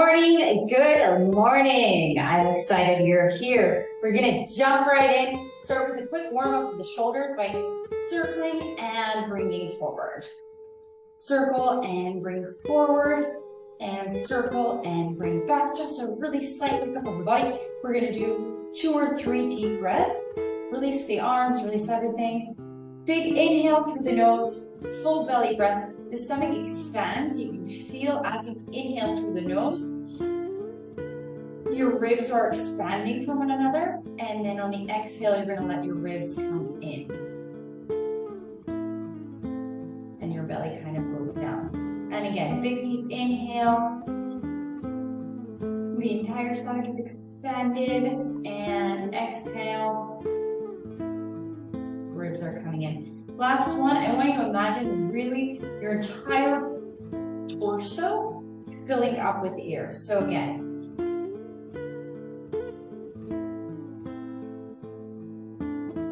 morning. Good morning. I'm excited you're here. We're going to jump right in. Start with a quick warm up of the shoulders by circling and bringing forward. Circle and bring forward and circle and bring back. Just a really slight wake up of the body. We're going to do 2 or 3 deep breaths. Release the arms, release everything. Big inhale through the nose, full belly breath. The stomach expands. You can feel as you inhale through the nose, your ribs are expanding from one another. And then on the exhale, you're going to let your ribs come in. And your belly kind of goes down. And again, big deep inhale. The entire stomach is expanded. And exhale. Ribs are coming in. Last one, I want you to imagine really your entire torso filling up with air. So again,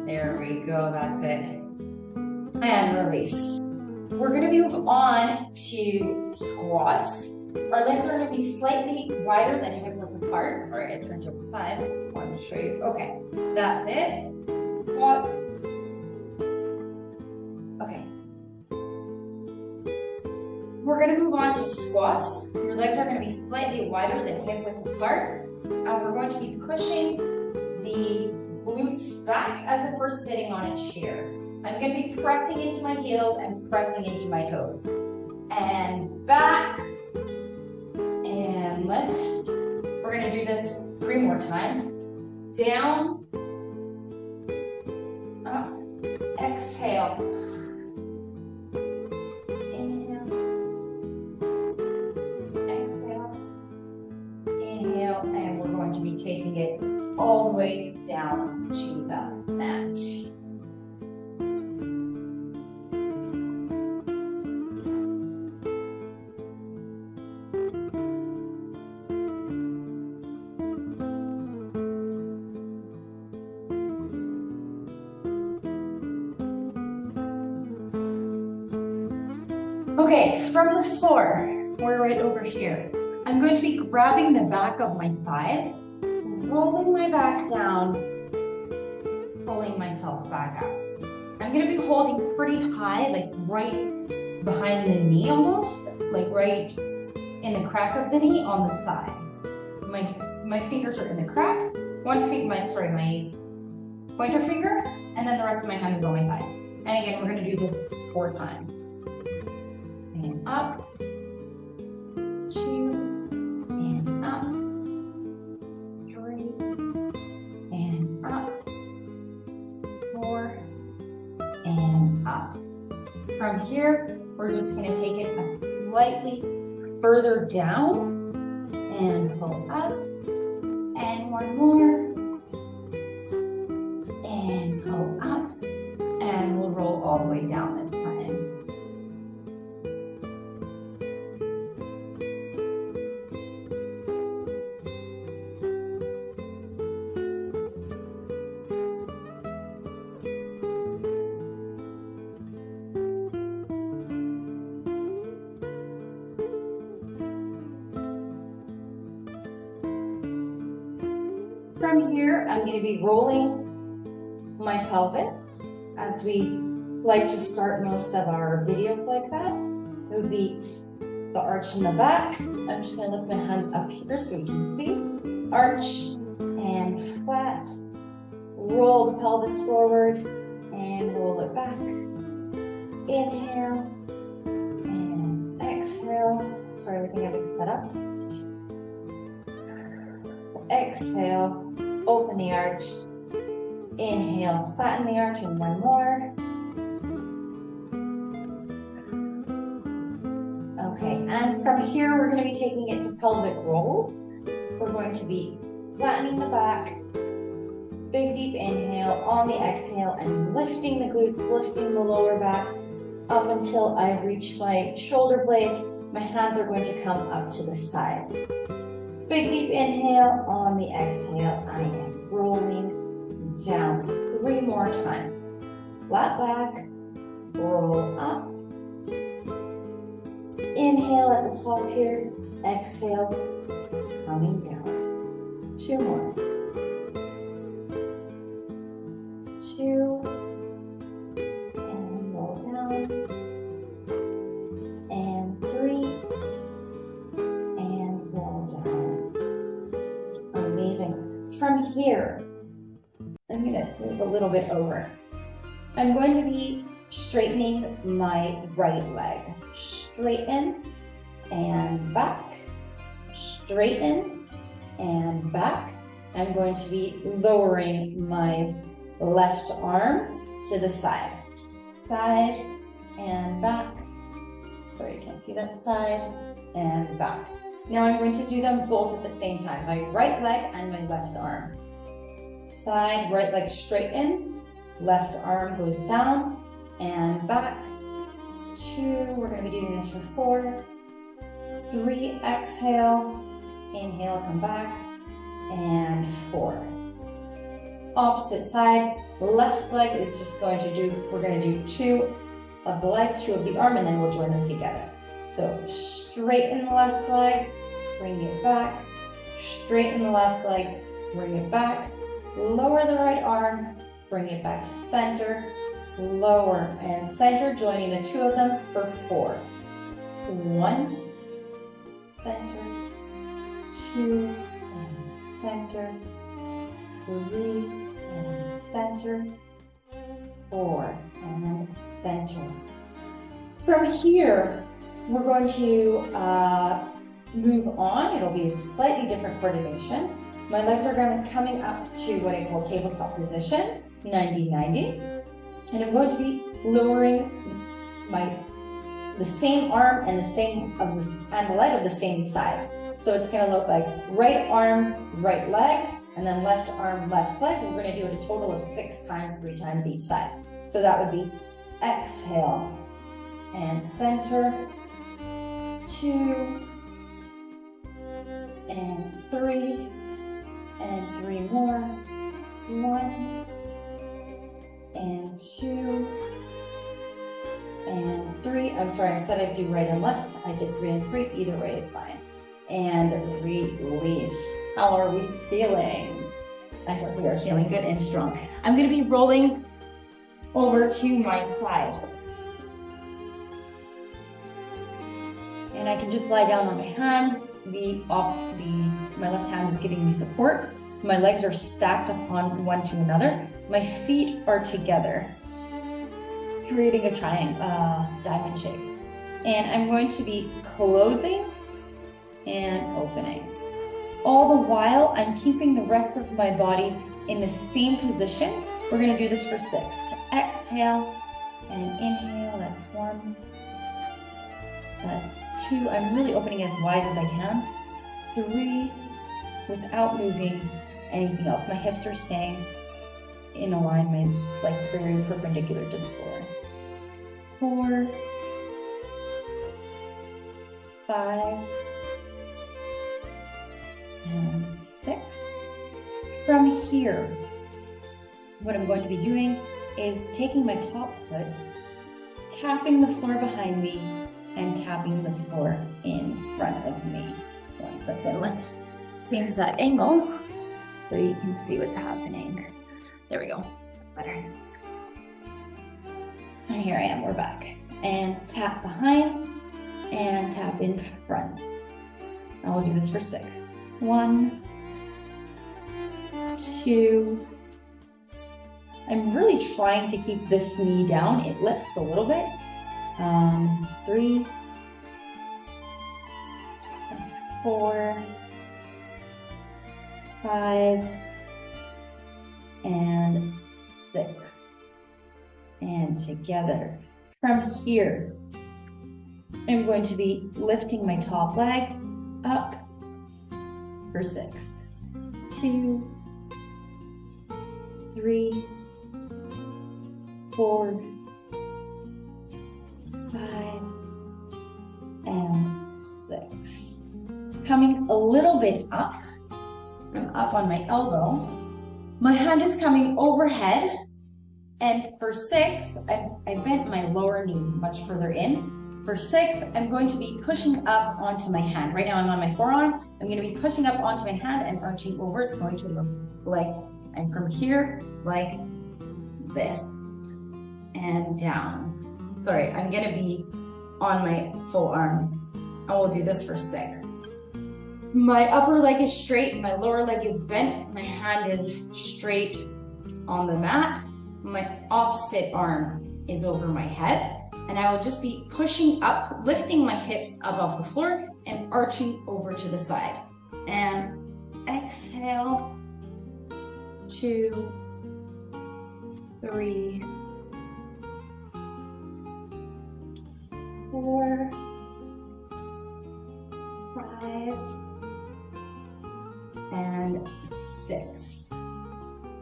there we go, that's it. And release. We're going to move on to squats. Our legs are going to be slightly wider than hip width apart. Sorry, I turned to the side. I want to show you. Okay, that's it. Squats. Okay. We're going to move on to squats. Your legs are going to be slightly wider than hip width apart. And we're going to be pushing the glutes back as if we're sitting on a chair. I'm going to be pressing into my heels and pressing into my toes. And back. And lift. We're going to do this 3 more times. Down. Up. Exhale. Inhale. Exhale. Inhale. And we're going to be taking it all the way down to the mat. Okay, from the floor, we're right over here. I'm going to be grabbing the back of my thighs, rolling my back down, pulling myself back up. I'm going to be holding pretty high, like right behind the knee almost, like right in the crack of the knee on the side. My fingers are in the crack. My pointer finger, and then the rest of my hand is on my thigh. And again, we're going to do this 4 times. And up, 2, and up, 3, and up, 4, and up. From here, we're just going to take it a slightly further down and pull up, and 1 more, and pull up, and we'll roll all the way down this time. From here, I'm going to be rolling my pelvis as we like to start most of our videos like that. It would be the arch in the back. I'm just going to lift my hand up here so you can see. Arch and flat. Roll the pelvis forward and roll it back. Inhale and exhale. Sorry, I think I mixed that up. Exhale. Open the arch, inhale, flatten the arch, and 1 more. Okay, and from here, we're going to be taking it to pelvic rolls. We're going to be flattening the back, big deep inhale on the exhale, and lifting the glutes, lifting the lower back up until I reach my shoulder blades. My hands are going to come up to the sides. Big deep inhale on the exhale, I am rolling down 3 more times. Flat back, roll up. Inhale at the top here, exhale, coming down. 2 more. 2, and roll down. And 3, and roll down. Amazing. From here, I'm gonna move a little bit over. I'm going to be straightening my right leg. Straighten and back. Straighten and back. I'm going to be lowering my left arm to the side. Side and back. Sorry, you can't see that. Side and back. Now I'm going to do them both at the same time. My right leg and my left arm. Side, right leg straightens. Left arm goes down and back. 2, we're going to be doing this for 4. 3, exhale. Inhale, come back. And 4. Opposite side, left leg is just going to do, we're going to do 2 of the leg, 2 of the arm, and then we'll join them together. So straighten the left leg, bring it back. Straighten the left leg, bring it back. Lower the right arm, bring it back to center. Lower and center, joining the 2 of them for 4. 1, center, 2, and center, 3, and center, 4, and center. From here, we're going to move on. It'll be a slightly different coordination. My legs are going to be coming up to what I call tabletop position, 90-90. And I'm going to be lowering the same arm and the leg of the same side. So it's going to look like right arm, right leg, and then left arm, left leg. We're going to do it a total of 6 times, 3 times each side. So that would be exhale and center, 2, and 3, and 3 more, 1, and 2, and 3. I'm sorry, I said I'd do right and left. I did 3 and 3. Either way is fine. And release. How are we feeling? I hope we are feeling good and strong. I'm going to be rolling over to my side. And I can just lie down on my hand. My left hand is giving me support. My legs are stacked upon one to another. My feet are together, creating a diamond shape. And I'm going to be closing and opening. All the while, I'm keeping the rest of my body in the same position. We're going to do this for 6. Exhale and inhale. That's 1. That's 2. I'm really opening as wide as I can. 3, without moving anything else. My hips are staying in alignment, like very perpendicular to the floor. 4, 5, and 6. From here, what I'm going to be doing is taking my top foot, tapping the floor behind me, and tapping the floor in front of me. 1 second, let's change that angle so you can see what's happening. There we go, that's better. And here I am, we're back. And tap behind and tap in front. And we'll do this for 6. 1, 2. I'm really trying to keep this knee down. It lifts a little bit. 3, 4, 5, and 6. And together. From here, I'm going to be lifting my top leg up for 6. 2, 3, 4, 5, and 6. Coming a little bit up. I'm up on my elbow. My hand is coming overhead. And for 6, I bent my lower knee much further in. For 6, I'm going to be pushing up onto my hand. Right now I'm on my forearm. I'm going to be pushing up onto my hand and arching over. It's going to look like I'm from here, like this, and down. Sorry, I'm going to be on my full arm. I will do this for 6. My upper leg is straight, my lower leg is bent, my hand is straight on the mat. My opposite arm is over my head. And I will just be pushing up, lifting my hips up off the floor and arching over to the side. And exhale, 2, 3, 4, 5, and 6.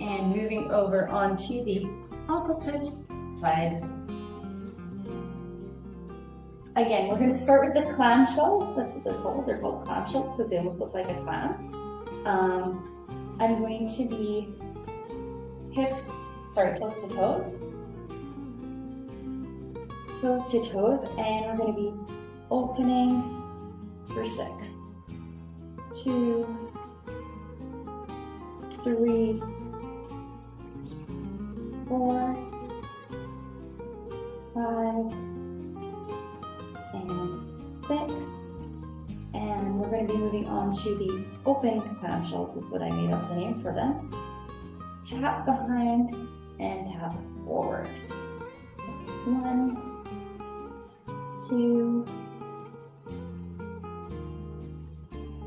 And moving over onto the opposite side. Again, we're going to start with the clamshells. That's what they're called. They're called clamshells because they almost look like a clam. I'm going to be toes to toes. Toes to toes, and we're going to be opening for 6. 2, 3, 4, 5, and 6, and we're going to be moving on to the open clamshells, is what I made up the name for them. Tap behind and tap forward. 1, 2,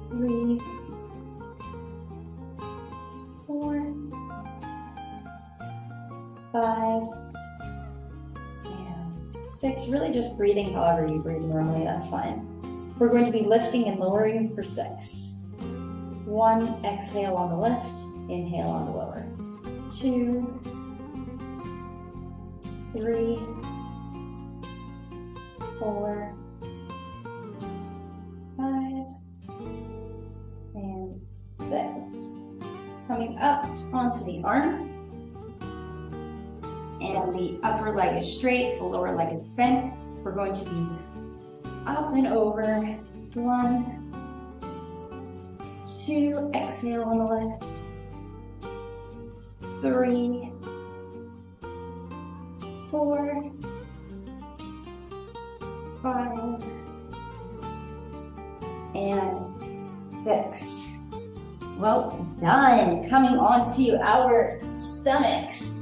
3, 4, 5, 6, really just breathing however you breathe normally, that's fine. We're going to be lifting and lowering for 6. 1, exhale on the lift, inhale on the lower. 2, 3, 4, 5, and 6. Coming up onto the arm. And the upper leg is straight, the lower leg is bent. We're going to be up and over. 1, 2, exhale on the lift. 3, 4, 5, and 6. Well done. Coming on to our stomachs.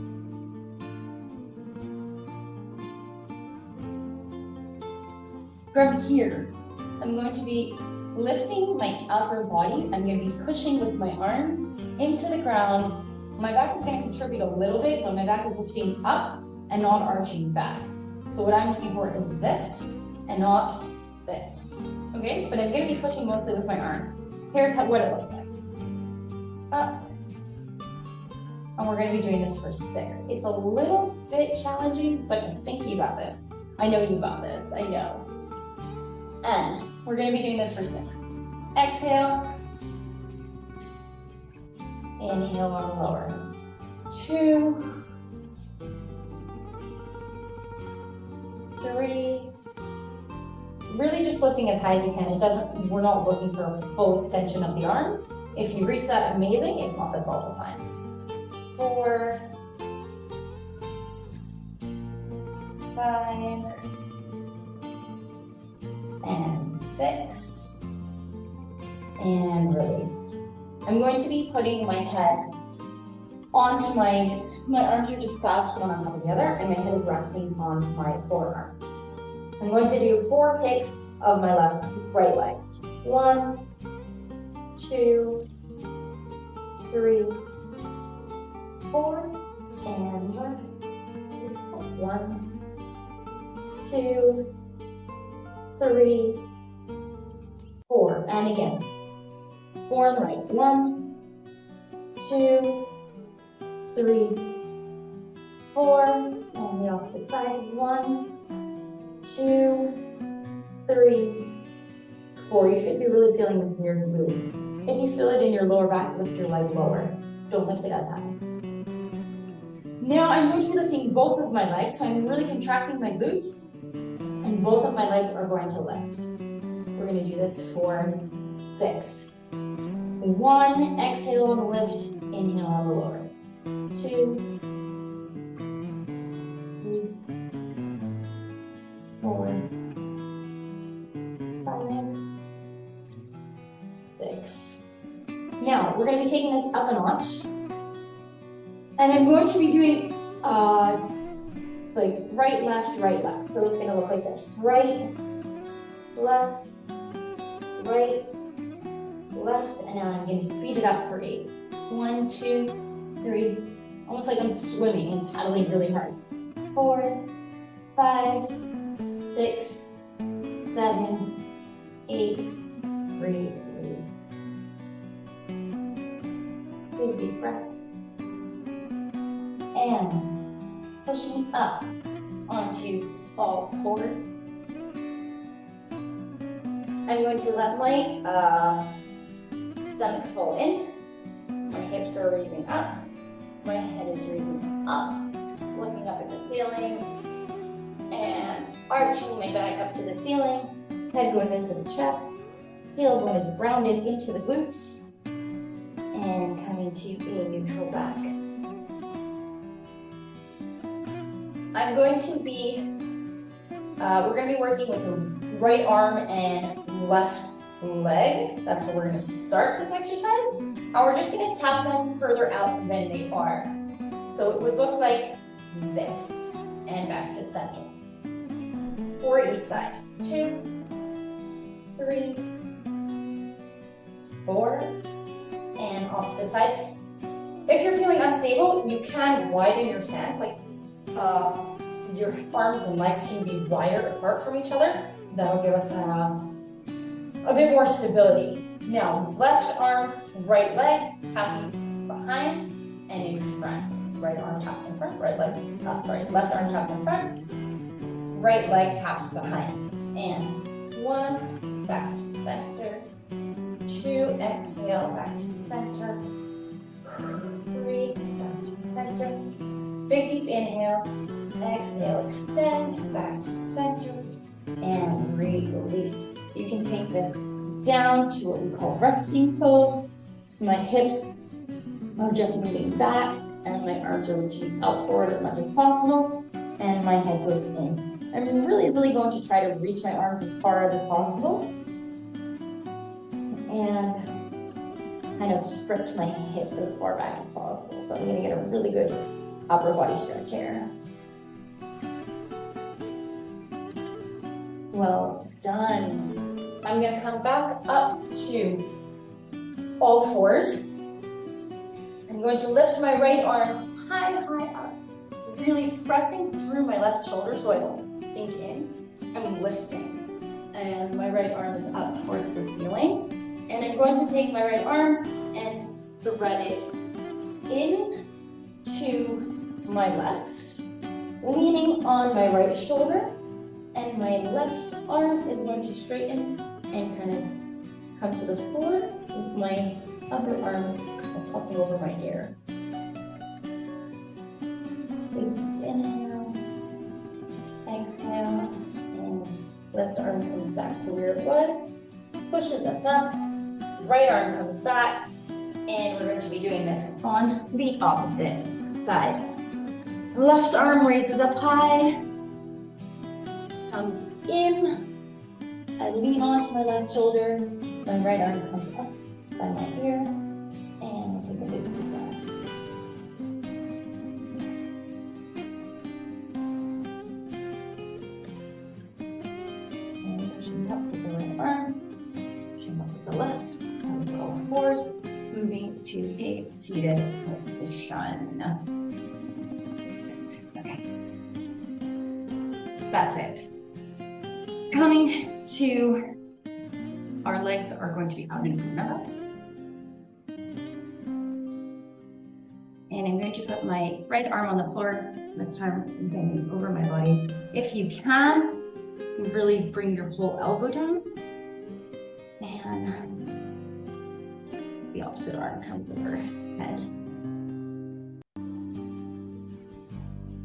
From here, I'm going to be lifting my upper body. I'm going to be pushing with my arms into the ground. My back is going to contribute a little bit, but my back is lifting up and not arching back. So what I'm looking for is this and not this. Okay, but I'm going to be pushing mostly with my arms. Here's what it looks like. Up. And we're going to be doing this for 6. It's a little bit challenging, but I think you got this. I know you got this. I know. And we're going to be doing this for 6. Exhale. Inhale on the lower. 2, 3. Really just lifting as high as you can. We're not looking for a full extension of the arms. If you reach that, amazing. If not, that's also fine. 4, 5, and 6, and release. I'm going to be putting my head onto my arms are just clasped one on top of the other, and my head is resting on my forearms. I'm going to do 4 kicks of my right leg. 1, 2, 3, 4, and left. 1, 2, 3, 4, and again. 4 on the right. 1, 2, 3, 4, and the opposite side. 1, 2, 3, 4. You should be really feeling this in your glutes. If you feel it in your lower back, lift your leg lower. Don't lift it as high. Now I'm going to be lifting both of my legs, so I'm really contracting my glutes. I'm and both of my legs are going to lift. We're going to do this for 6. 1, exhale and lift, inhale on the lower. 2, 3, 4, 5, 6. Now, we're going to be taking this up a notch. And I'm going to be doing like right, left, right, left. So it's going to look like this. Right, left, right, left. And now I'm going to speed it up for 8. 1, 2, 3. Almost like I'm swimming and paddling really hard. 4, 5, 6, 7, 8. Release. Big deep breath. And pushing up onto all fours. I'm going to let my stomach fall in. My hips are raising up. My head is raising up, looking up at the ceiling, and arching my back up to the ceiling. Head goes into the chest. Tailbone is grounded into the glutes, and coming to a neutral back. I'm going to be, we're going to be working with the right arm and left leg. That's where we're going to start this exercise. And we're just going to tap them further out than they are. So it would look like this, and back to center. 4 each side. 2, 3, 4, and opposite side. If you're feeling unstable, you can widen your stance, like your arms and legs can be wider apart from each other. That'll give us a bit more stability. Now, left arm, right leg, tapping behind and in front. Right arm taps in front, left arm taps in front, right leg taps behind. And 1, back to center. 2, exhale, back to center. 3, back to center. Big deep inhale, exhale, extend, back to center, and release. You can take this down to what we call resting pose. My hips are just moving back, and my arms are reaching out forward as much as possible, and my head goes in. I'm really going to try to reach my arms as far as possible, and kind of stretch my hips as far back as possible. So I'm going to get a really good upper body stretch here. Well done. I'm going to come back up to all fours. I'm going to lift my right arm high up, really pressing through my left shoulder so I don't sink in. I'm lifting, and my right arm is up towards the ceiling. And I'm going to take my right arm and thread it in to my left, leaning on my right shoulder, and my left arm is going to straighten and kind of come to the floor with my upper arm kind of crossing over my ear. Big deep inhale, exhale, and left arm comes back to where it was, pushes us up, right arm comes back, and we're going to be doing this on the opposite side. Left arm raises up high, comes in, I lean onto my left shoulder, my right arm comes up by my ear, and we'll take a big deep breath. And pushing up with the right arm, pushing up with the left, come to all fours, moving to a seated position. Okay. That's it. Coming to our legs are going to be out in front of us. And I'm going to put my right arm on the floor, left arm bending over my body. If you can, really bring your whole elbow down. And the opposite arm comes overhead.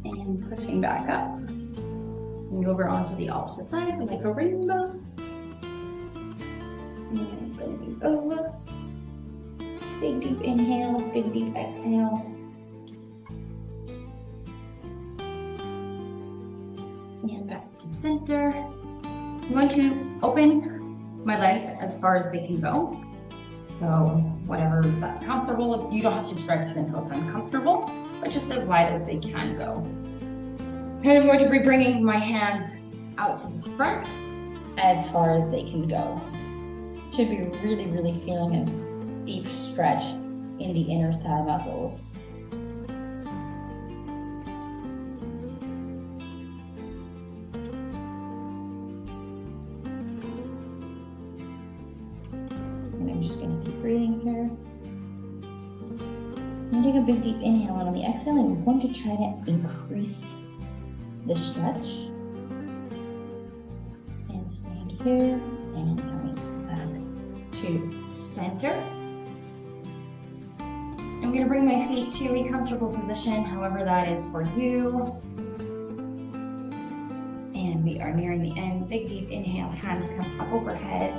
And pushing back up. And over onto the opposite side like a rainbow. And bending over. Big deep inhale, big deep exhale. And back to center. I'm going to open my legs as far as they can go. So whatever's comfortable, you don't have to stretch it until it's uncomfortable, but just as wide as they can go. And I'm going to be bringing my hands out to the front as far as they can go. Should be really, really feeling a deep stretch in the inner thigh muscles. I'm just going to keep breathing here. I'm going to take a big deep inhale, and on the exhale, I'm going to try to increase the stretch. And staying here and coming back to center. I'm going to bring my feet to a comfortable position, however that is for you. And we are nearing the end. Big deep inhale, hands come up overhead.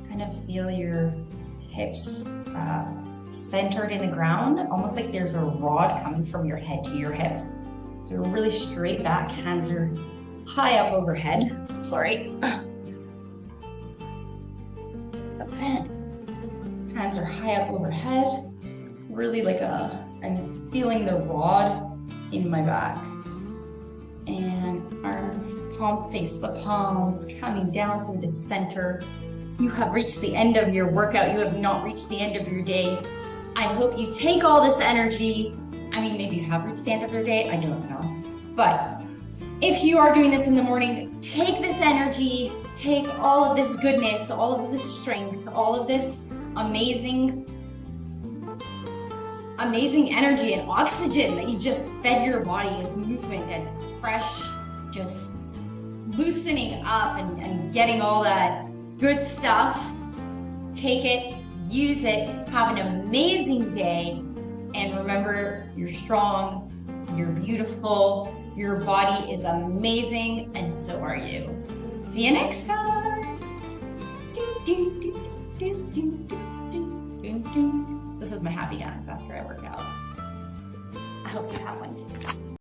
Kind of feel your hips centered in the ground, almost like there's a rod coming from your head to your hips. So really straight back, hands are high up overhead. Sorry. That's it. Hands are high up overhead. Really like I'm feeling the rod in my back. And arms, palms face the palms, coming down through the center. You have reached the end of your workout. You have not reached the end of your day. I hope you take all this energy. I mean, maybe you have reached the end of your day. I don't know. But if you are doing this in the morning, take this energy, take all of this goodness, all of this strength, all of this amazing energy and oxygen that you just fed your body with movement and fresh, just loosening up and getting all that good stuff. Take it, use it, have an amazing day, and remember, you're strong, you're beautiful, your body is amazing, and so are you. See you next time. This is my happy dance after I work out. I hope you have one too.